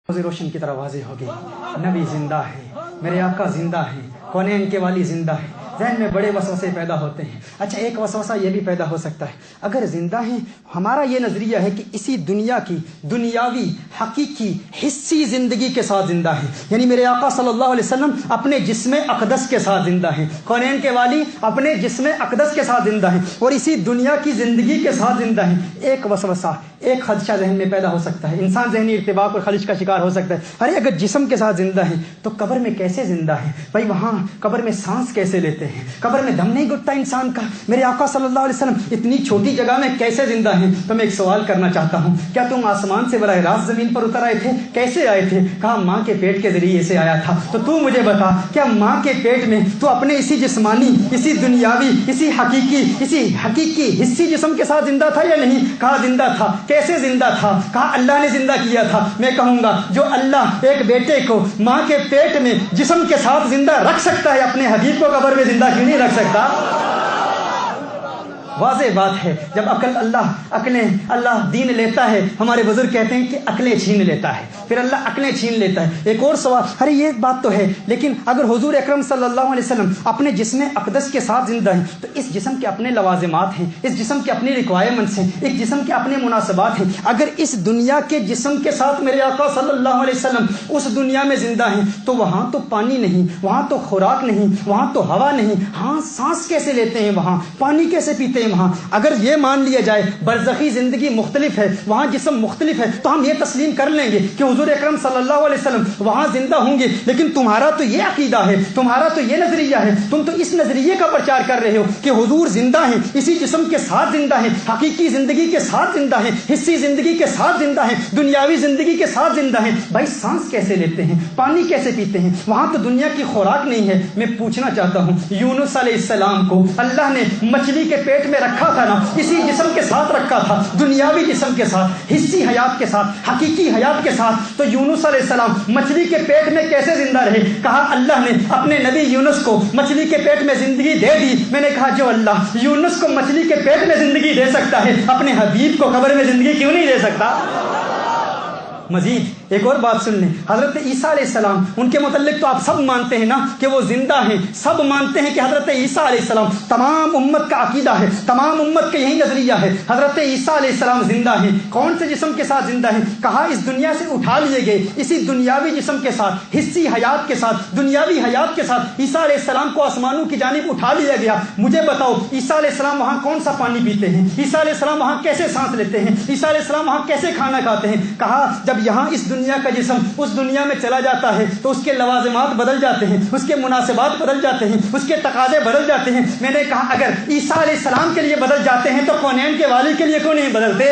روشن کی طرح واضح ہوگی، نبی زندہ ہے، میرے آقا زندہ ہے، کونین کے والی زندہ ہے۔ ذہن میں بڑے وسوسے پیدا ہوتے ہیں۔ اچھا، ایک وسوسہ یہ بھی پیدا ہو سکتا ہے، اگر زندہ ہیں، ہمارا یہ نظریہ ہے کہ اسی دنیا کی دنیاوی حقیقی حصی زندگی کے ساتھ زندہ ہیں، یعنی میرے آقا صلی اللہ علیہ وسلم اپنے جسم اقدس کے ساتھ زندہ ہیں، کونین کے والی اپنے جسم اقدس کے ساتھ زندہ ہیں اور اسی دنیا کی زندگی کے ساتھ زندہ ہیں۔ ایک وسوسہ، ایک خدشہ ذہن میں پیدا ہو سکتا ہے، انسان ذہنی ارتباک اور خلش کا شکار ہو سکتا ہے، ارے اگر جسم کے ساتھ زندہ ہیں تو قبر میں کیسے زندہ ہیں؟ بھائی وہاں قبر میں سانس کیسے لیتے ہیں؟ قبر میں دم نہیں گھٹتا انسان کا؟ میرے آقا صلی اللہ علیہ وسلم اتنی چھوٹی جگہ میں کیسے زندہ ہیں؟ تو میں ایک سوال کرنا چاہتا ہوں، کیا تم آسمان سے براہ راست زمین پر اتر آئے تھے؟ کیسے آئے تھے؟ کہا ماں کے پیٹ کے ذریعے سے آیا تھا۔ تو مجھے بتا، کیا ماں کے پیٹ میں تو اپنے اسی جسمانی، اسی دنیاوی، اسی حقیقی حصی جسم کے ساتھ زندہ تھا یا نہیں؟ کہا زندہ تھا۔ کیسے زندہ تھا؟ کہا اللہ نے زندہ کیا تھا۔ میں کہوں گا جو اللہ ایک بیٹے کو ماں کے پیٹ میں جسم کے ساتھ زندہ رکھ سکتا ہے، اپنے حبیب کو قبر میں زندہ کیوں نہیں رکھ سکتا؟ واضح بات ہے، جب اللہ دین لیتا ہے، ہمارے بزرگ کہتے ہیں کہ عقلیں چھین لیتا ہے، پھر اللہ عقلیں چھین لیتا ہے۔ ایک اور سوال، ارے یہ بات تو ہے، لیکن اگر حضور اکرم صلی اللہ علیہ وسلم اپنے جسم اقدس کے ساتھ زندہ ہیں تو اس جسم کے اپنے لوازمات ہیں، اس جسم کے اپنے ریکوائرمنٹس ہیں، ایک جسم کے اپنے مناسبات ہیں۔ اگر اس دنیا کے جسم کے ساتھ میرے آقا صلی اللہ علیہ وسلم اس دنیا میں زندہ ہیں تو وہاں تو پانی نہیں، وہاں تو خوراک نہیں، وہاں تو ہوا نہیں، ہاں سانس کیسے لیتے ہیں؟ وہاں پانی کیسے پیتے ہیں؟ وہاں اگر یہ مان لیا جائے برزخی زندگی مختلف ہے، وہاں جسم مختلف ہے، تو ہم یہ تسلیم کر لیں گے کہ حضور اکرم صلی اللہ علیہ وسلم وہاں زندہ ہوں گے، لیکن تمہارا تو یہ عقیدہ ہے، تمہارا تو یہ نظریہ ہے، تم تو اس نظریے کا پرچار کر رہے ہو کہ حضور زندہ ہیں، اسی جسم کے ساتھ زندہ ہیں، حقیقی زندگی کے ساتھ زندہ ہیں، حصی زندگی کے ساتھ زندہ ہیں، دنیاوی زندگی کے ساتھ زندہ ہیں۔ بھائی سانس کیسے لیتے ہیں؟ پانی کیسے پیتے ہیں؟ وہاں تو دنیا کی خوراک نہیں ہے۔ میں پوچھنا چاہتا ہوں، یونس علیہ السلام کو اللہ نے مچھلی کے پیٹ میں رکھا تھا نا، اسی جسم کے ساتھ رکھا تھا، دنیاوی جسم کے ساتھ، حصی حیات کے ساتھ، حقیقی حیات کے ساتھ۔ تو یونس علیہ السلام مچھلی کے پیٹ میں کیسے زندہ رہے؟ کہا اللہ نے اپنے نبی یونس کو مچھلی کے پیٹ میں زندگی دے دی۔ میں نے کہا جو اللہ یونس کو مچھلی کے پیٹ میں زندگی دے سکتا ہے، اپنے حبیب کو قبر میں زندگی کیوں نہیں دے سکتا؟ مزید ایک اور بات سن لیں، حضرت عیسیٰ علیہ السلام، ان کے متعلق تو آپ سب مانتے ہیں نا کہ وہ زندہ ہیں، سب مانتے ہیں کہ حضرت عیسیٰ علیہ السلام، تمام امت کا عقیدہ ہے، تمام امت کا یہی نظریہ ہے، حضرت عیسیٰ علیہ السلام زندہ ہیں۔ کون سے جسم کے ساتھ زندہ ہیں؟ کہا اس دنیا سے اٹھا لیے گئے، اسی دنیاوی جسم کے ساتھ، حصی حیات کے ساتھ، دنیاوی حیات کے ساتھ عیسیٰ علیہ السلام کو آسمانوں کی جانب اٹھا لیا گیا۔ مجھے بتاؤ عیسیٰ علیہ السلام وہاں کون سا پانی پیتے ہیں؟ عیسیٰ علیہ السلام وہاں کیسے سانس لیتے ہیں؟ عیسیٰ علیہ السلام وہاں کیسے کھانا کھاتے ہیں؟ کہا جب یہاں اس دنیا کا جسم اس دنیا میں چلا جاتا ہے تو اس کے لوازمات بدل جاتے ہیں، اس کے مناسبات بدل جاتے ہیں، اس کے تقاضے بدل جاتے ہیں۔ میں نے کہا اگر عیسیٰ علیہ السلام کے لیے بدل جاتے ہیں تو کونین کے والی کے لیے کیوں نہیں بدلتے؟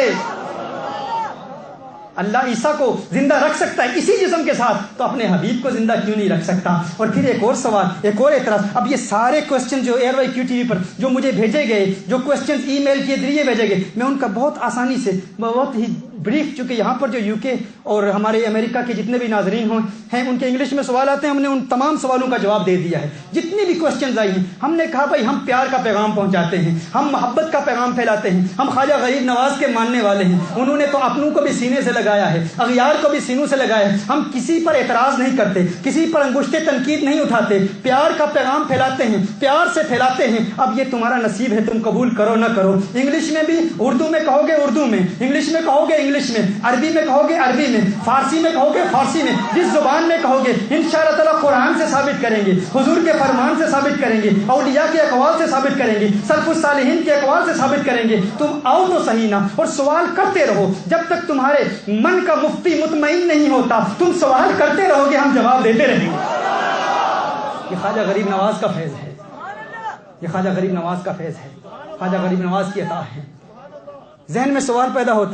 اللہ عیسیٰ کو زندہ رکھ سکتا ہے اسی جسم کے ساتھ، تو اپنے حبیب کو زندہ کیوں نہیں رکھ سکتا؟ اور پھر ایک اور سوال، ایک اور اعتراض۔ اب یہ سارے کوسچن جو ایئر وائی کیو ٹی وی پر جو مجھے بھیجے گئے، جو کوسچن ای میل کے ذریعے بھیجے گئے، میں ان کا بہت آسانی سے، بہت ہی بریف، چونکہ یہاں پر جو یو کے اور ہمارے امریکہ کے جتنے بھی ناظرین ہیں ان کے انگلش میں سوال آتے ہیں، ہم نے ان تمام سوالوں کا جواب دے دیا ہے۔ جتنی بھی کوسچنز آئی ہیں ہم نے کہا بھائی ہم پیار کا پیغام پہنچاتے ہیں، ہم محبت کا پیغام پھیلاتے ہیں، ہم خواجہ غریب نواز کے ماننے والے ہیں۔ انہوں نے تو اپنوں کو بھی سینے سے لگایا ہے، اغیار کو بھی سینوں سے لگایا ہے۔ ہم کسی پر اعتراض نہیں کرتے، کسی پر انگشت تنقید نہیں اٹھاتے، پیار کا پیغام پھیلاتے ہیں، پیار سے پھیلاتے ہیں۔ اب یہ تمہارا نصیب ہے، تم قبول کرو نہ کرو۔ انگلش میں بھی اردو میں کہو گے اردو میں، انگلش میں کہو گے انگلش میں، عربی میں کہو گے عربی میں، فارسی میں کہو گے فارسی میں، جس زبان میں کہو گے انشاءاللہ تعالیٰ قرآن سے ثابت کریں گے، حضور کے فرمان سے ثابت کریں گے، اولیاء کے اقوال سے ثابت کریں گے، سلف الصالحین کے اقوال سے ثابت کریں گے۔ تم آؤ تو صحیح نا، اور سوال کرتے رہو جب تک تمہارے من کا مفتی مطمئن نہیں ہوتا، تم سوال کرتے رہو گے، ہم جواب دیتے رہیں گے۔ یہ خواجہ غریب نواز کا فیض ہے، یہ خواجہ غریب نواز کا فیض ہے، خواجہ غریب نواز کی عطا ہے۔ ذہن میں سوال پیدا ہوتا ہے